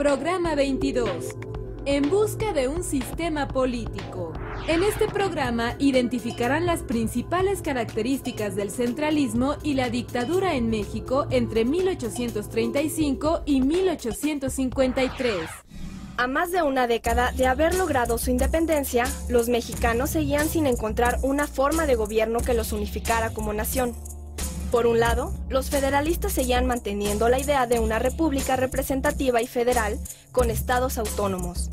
Programa 22. En busca de un sistema político. En este programa identificarán las principales características del centralismo y la dictadura en México entre 1835 y 1853. A más de una década de haber logrado su independencia, los mexicanos seguían sin encontrar una forma de gobierno que los unificara como nación. Por un lado, los federalistas seguían manteniendo la idea de una república representativa y federal con estados autónomos.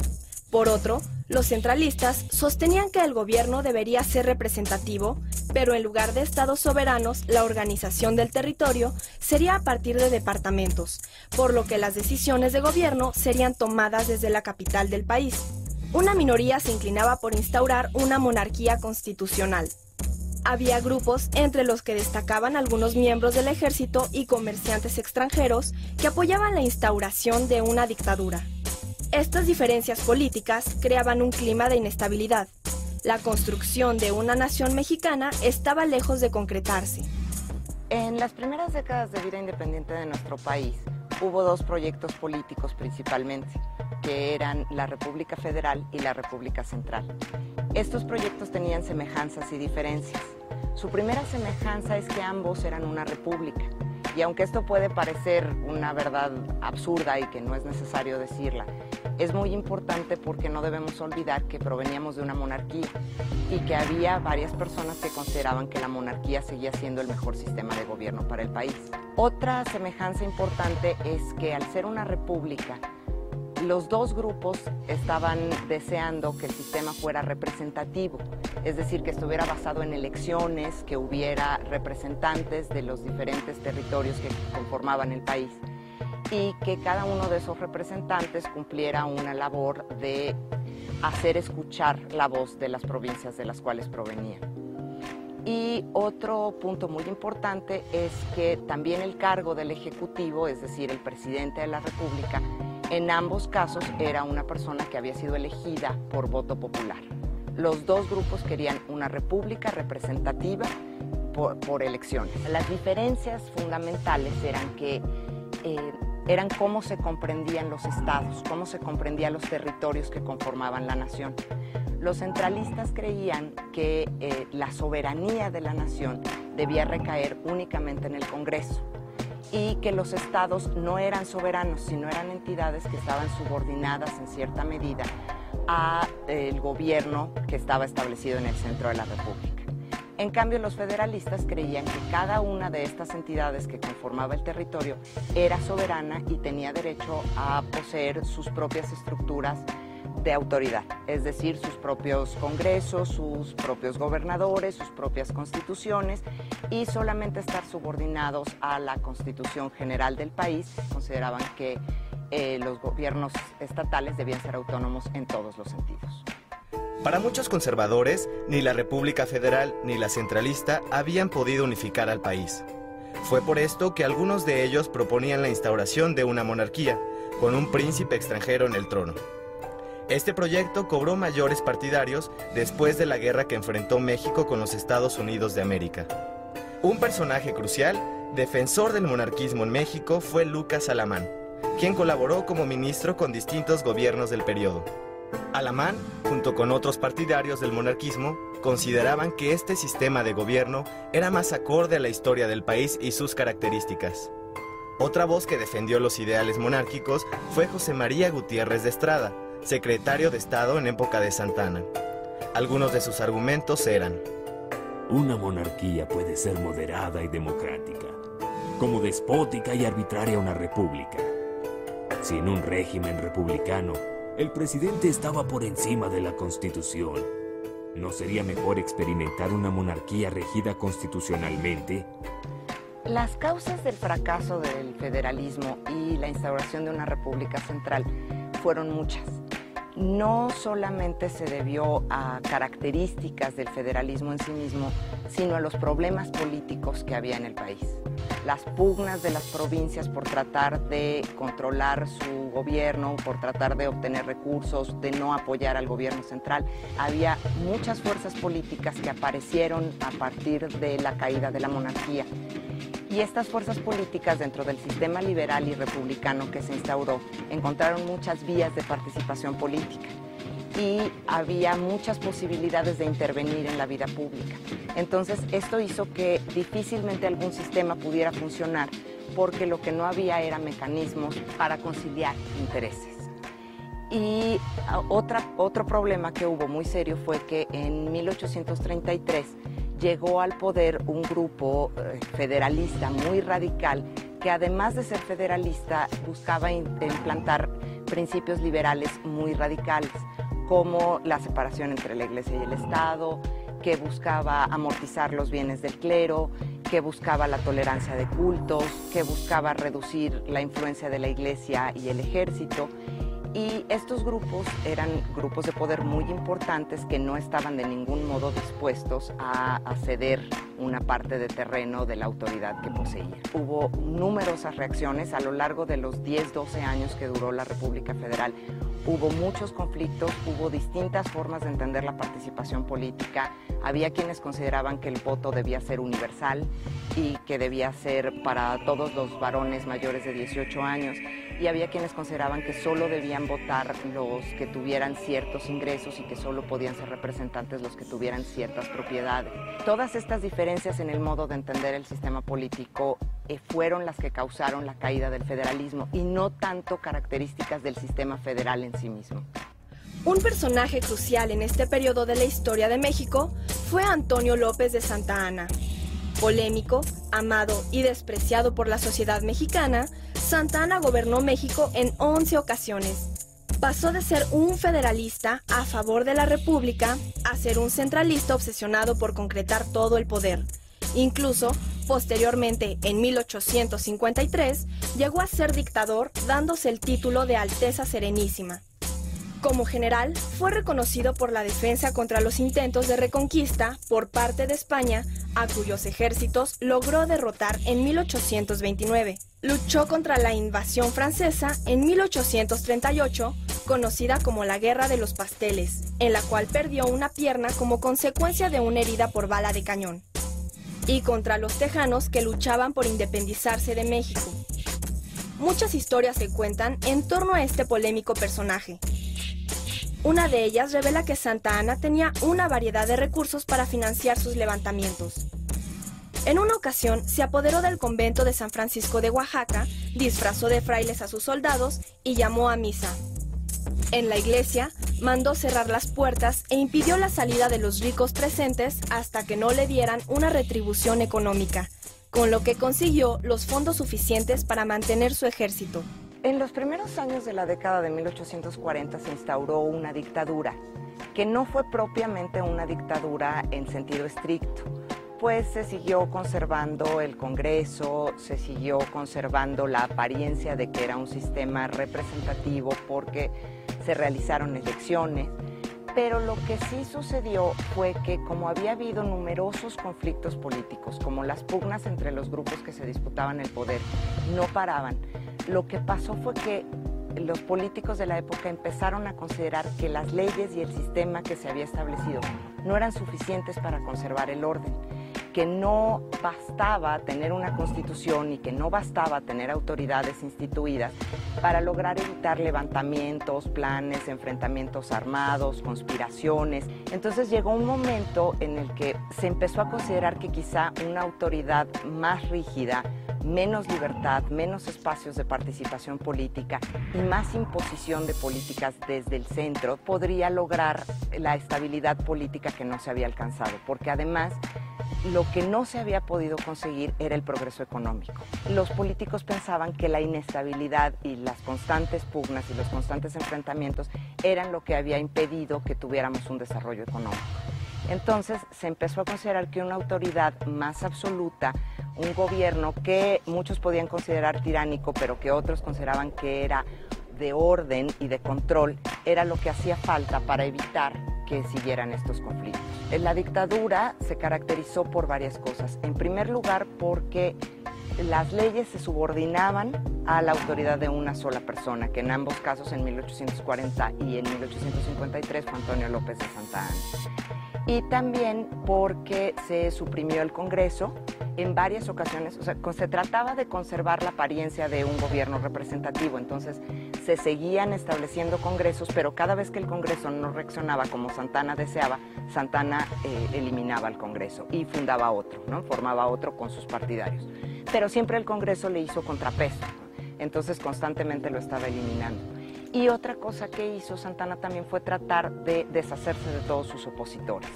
Por otro, los centralistas sostenían que el gobierno debería ser representativo, pero en lugar de estados soberanos, la organización del territorio sería a partir de departamentos, por lo que las decisiones de gobierno serían tomadas desde la capital del país. Una minoría se inclinaba por instaurar una monarquía constitucional. Había grupos entre los que destacaban algunos miembros del ejército y comerciantes extranjeros que apoyaban la instauración de una dictadura. Estas diferencias políticas creaban un clima de inestabilidad. La construcción de una nación mexicana estaba lejos de concretarse. En las primeras décadas de vida independiente de nuestro país, hubo dos proyectos políticos principalmente, que eran la República Federal y la República Central. Estos proyectos tenían semejanzas y diferencias. Su primera semejanza es que ambos eran una república, y aunque esto puede parecer una verdad absurda y que no es necesario decirla, es muy importante porque no debemos olvidar que proveníamos de una monarquía y que había varias personas que consideraban que la monarquía seguía siendo el mejor sistema de gobierno para el país. Otra semejanza importante es que al ser una república, los dos grupos estaban deseando que el sistema fuera representativo, es decir, que estuviera basado en elecciones, que hubiera representantes de los diferentes territorios que conformaban el país y que cada uno de esos representantes cumpliera una labor de hacer escuchar la voz de las provincias de las cuales provenían. Y otro punto muy importante es que también el cargo del Ejecutivo, es decir, el presidente de la República, en ambos casos era una persona que había sido elegida por voto popular. Los dos grupos querían una república representativa por elecciones. Las diferencias fundamentales eran cómo se comprendían los estados, cómo se comprendían los territorios que conformaban la nación. Los centralistas creían que la soberanía de la nación debía recaer únicamente en el Congreso y que los estados no eran soberanos, sino eran entidades que estaban subordinadas en cierta medida al gobierno que estaba establecido en el centro de la República. En cambio, los federalistas creían que cada una de estas entidades que conformaba el territorio era soberana y tenía derecho a poseer sus propias estructuras de autoridad, es decir, sus propios congresos, sus propios gobernadores, sus propias constituciones y solamente estar subordinados a la Constitución General del país. Consideraban que los gobiernos estatales debían ser autónomos en todos los sentidos. Para muchos conservadores, ni la República Federal ni la centralista habían podido unificar al país. Fue por esto que algunos de ellos proponían la instauración de una monarquía, con un príncipe extranjero en el trono. Este proyecto cobró mayores partidarios después de la guerra que enfrentó México con los Estados Unidos de América. Un personaje crucial, defensor del monarquismo en México, fue Lucas Alamán, quien colaboró como ministro con distintos gobiernos del periodo. Alamán, junto con otros partidarios del monarquismo, consideraban que este sistema de gobierno era más acorde a la historia del país y sus características. Otra voz que defendió los ideales monárquicos fue José María Gutiérrez de Estrada, secretario de Estado en época de Santa Anna. Algunos de sus argumentos eran: una monarquía puede ser moderada y democrática, como despótica y arbitraria una república. Si en un régimen republicano el presidente estaba por encima de la Constitución, ¿no sería mejor experimentar una monarquía regida constitucionalmente? Las causas del fracaso del federalismo y la instauración de una república central fueron muchas. No solamente se debió a características del federalismo en sí mismo, sino a los problemas políticos que había en el país. Las pugnas de las provincias por tratar de controlar su gobierno, por tratar de obtener recursos, de no apoyar al gobierno central. Había muchas fuerzas políticas que aparecieron a partir de la caída de la monarquía. Y estas fuerzas políticas dentro del sistema liberal y republicano que se instauró encontraron muchas vías de participación política y había muchas posibilidades de intervenir en la vida pública. Entonces esto hizo que difícilmente algún sistema pudiera funcionar porque lo que no había era mecanismos para conciliar intereses. Y otro problema que hubo muy serio fue que en 1833 llegó al poder un grupo federalista muy radical que además de ser federalista buscaba implantar principios liberales muy radicales, como la separación entre la Iglesia y el Estado, que buscaba amortizar los bienes del clero, que buscaba la tolerancia de cultos, que buscaba reducir la influencia de la Iglesia y el ejército. Y estos grupos eran grupos de poder muy importantes que no estaban de ningún modo dispuestos a ceder una parte de terreno de la autoridad que poseían. Hubo numerosas reacciones a lo largo de los 10-12 años que duró la República Federal. Hubo muchos conflictos, hubo distintas formas de entender la participación política. Había quienes consideraban que el voto debía ser universal y que debía ser para todos los varones mayores de 18 años. Y había quienes consideraban que solo debían votar los que tuvieran ciertos ingresos y que solo podían ser representantes los que tuvieran ciertas propiedades. Todas estas diferencias en el modo de entender el sistema político fueron las que causaron la caída del federalismo y no tanto características del sistema federal en sí mismo. Un personaje crucial en este periodo de la historia de México fue Antonio López de Santa Anna. Polémico, amado y despreciado por la sociedad mexicana, Santa Anna gobernó México en 11 ocasiones. Pasó de ser un federalista a favor de la República a ser un centralista obsesionado por concretar todo el poder. Incluso, posteriormente, en 1853, llegó a ser dictador dándose el título de Alteza Serenísima. Como general, fue reconocido por la defensa contra los intentos de reconquista por parte de España, a cuyos ejércitos logró derrotar en 1829. Luchó contra la invasión francesa en 1838, conocida como la Guerra de los Pasteles, en la cual perdió una pierna como consecuencia de una herida por bala de cañón. Y contra los tejanos que luchaban por independizarse de México. Muchas historias se cuentan en torno a este polémico personaje. Una de ellas revela que Santa Anna tenía una variedad de recursos para financiar sus levantamientos. En una ocasión se apoderó del convento de San Francisco de Oaxaca, disfrazó de frailes a sus soldados y llamó a misa. En la iglesia mandó cerrar las puertas e impidió la salida de los ricos presentes hasta que no le dieran una retribución económica, con lo que consiguió los fondos suficientes para mantener su ejército. En los primeros años de la década de 1840 se instauró una dictadura, que no fue propiamente una dictadura en sentido estricto, pues se siguió conservando el Congreso, se siguió conservando la apariencia de que era un sistema representativo porque se realizaron elecciones, pero lo que sí sucedió fue que como había habido numerosos conflictos políticos, como las pugnas entre los grupos que se disputaban el poder, no paraban. Lo que pasó fue que los políticos de la época empezaron a considerar que las leyes y el sistema que se había establecido no eran suficientes para conservar el orden, que no bastaba tener una constitución y que no bastaba tener autoridades instituidas para lograr evitar levantamientos, planes, enfrentamientos armados, conspiraciones. Entonces llegó un momento en el que se empezó a considerar que quizá una autoridad más rígida, menos libertad, menos espacios de participación política y más imposición de políticas desde el centro podría lograr la estabilidad política que no se había alcanzado, porque además lo que no se había podido conseguir era el progreso económico. Los políticos pensaban que la inestabilidad y las constantes pugnas y los constantes enfrentamientos eran lo que había impedido que tuviéramos un desarrollo económico. Entonces se empezó a considerar que una autoridad más absoluta, un gobierno que muchos podían considerar tiránico, pero que otros consideraban que era de orden y de control, era lo que hacía falta para evitar que siguieran estos conflictos. La dictadura se caracterizó por varias cosas. En primer lugar, porque las leyes se subordinaban a la autoridad de una sola persona, que en ambos casos, en 1840 y en 1853, fue Antonio López de Santa Anna. Y también porque se suprimió el Congreso en varias ocasiones. O sea, se trataba de conservar la apariencia de un gobierno representativo, entonces se seguían estableciendo congresos, pero cada vez que el Congreso no reaccionaba como Santa Anna deseaba, Santa Anna eliminaba el Congreso y fundaba otro, ¿no? Formaba otro con sus partidarios. Pero siempre el Congreso le hizo contrapeso, ¿no? Entonces constantemente lo estaba eliminando. Y otra cosa que hizo Santa Anna también fue tratar de deshacerse de todos sus opositores.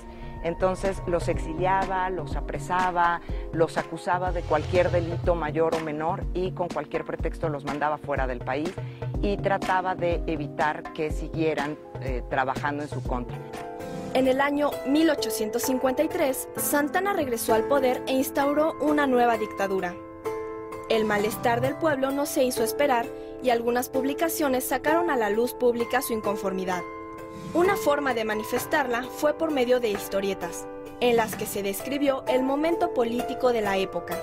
Entonces los exiliaba, los apresaba, los acusaba de cualquier delito mayor o menor y con cualquier pretexto los mandaba fuera del país y trataba de evitar que siguieran trabajando en su contra. En el año 1853, Santa Anna regresó al poder e instauró una nueva dictadura. El malestar del pueblo no se hizo esperar y algunas publicaciones sacaron a la luz pública su inconformidad. Una forma de manifestarla fue por medio de historietas, en las que se describió el momento político de la época.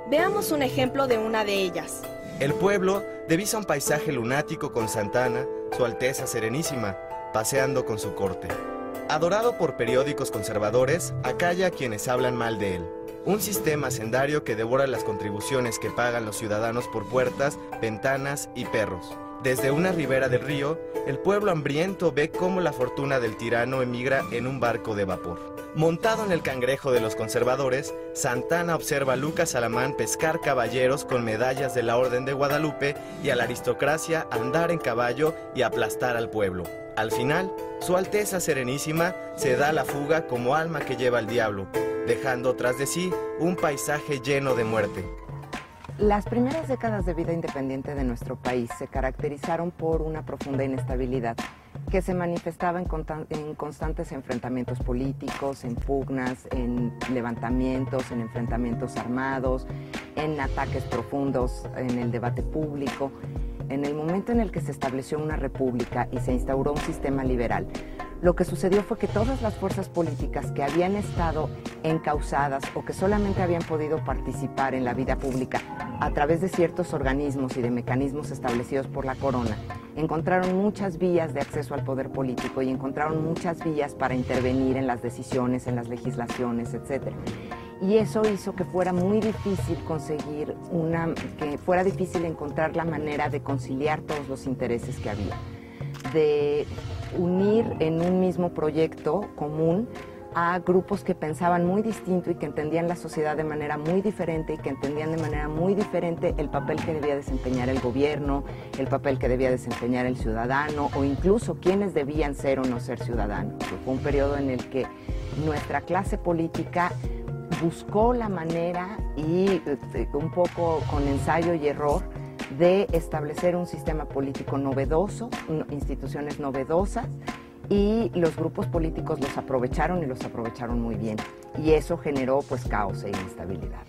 Veamos un ejemplo de una de ellas. El pueblo divisa un paisaje lunático con Santa Anna, su Alteza Serenísima, paseando con su corte. Adorado por periódicos conservadores, acalla a quienes hablan mal de él. Un sistema hacendario que devora las contribuciones que pagan los ciudadanos por puertas, ventanas y perros. Desde una ribera del río, el pueblo hambriento ve cómo la fortuna del tirano emigra en un barco de vapor. Montado en el cangrejo de los conservadores, Santa Anna observa a Lucas Alamán pescar caballeros con medallas de la Orden de Guadalupe y a la aristocracia andar en caballo y aplastar al pueblo. Al final, su Alteza Serenísima se da la fuga como alma que lleva al diablo, dejando tras de sí un paisaje lleno de muerte. Las primeras décadas de vida independiente de nuestro país se caracterizaron por una profunda inestabilidad que se manifestaba en constantes enfrentamientos políticos, en pugnas, en levantamientos, en enfrentamientos armados, en ataques profundos en el debate público. En el momento en el que se estableció una república y se instauró un sistema liberal, lo que sucedió fue que todas las fuerzas políticas que habían estado encausadas o que solamente habían podido participar en la vida pública a través de ciertos organismos y de mecanismos establecidos por la corona, encontraron muchas vías de acceso al poder político y encontraron muchas vías para intervenir en las decisiones, en las legislaciones, etc. Y eso hizo que fuera muy difícil que fuera difícil encontrar la manera de conciliar todos los intereses que había, de unir en un mismo proyecto común a grupos que pensaban muy distinto y que entendían la sociedad de manera muy diferente y que entendían de manera muy diferente el papel que debía desempeñar el gobierno, el papel que debía desempeñar el ciudadano o incluso quiénes debían ser o no ser ciudadanos. Fue un periodo en el que nuestra clase política buscó la manera y un poco con ensayo y error de establecer un sistema político novedoso, instituciones novedosas, y los grupos políticos los aprovecharon y los aprovecharon muy bien. Y eso generó pues caos e inestabilidad.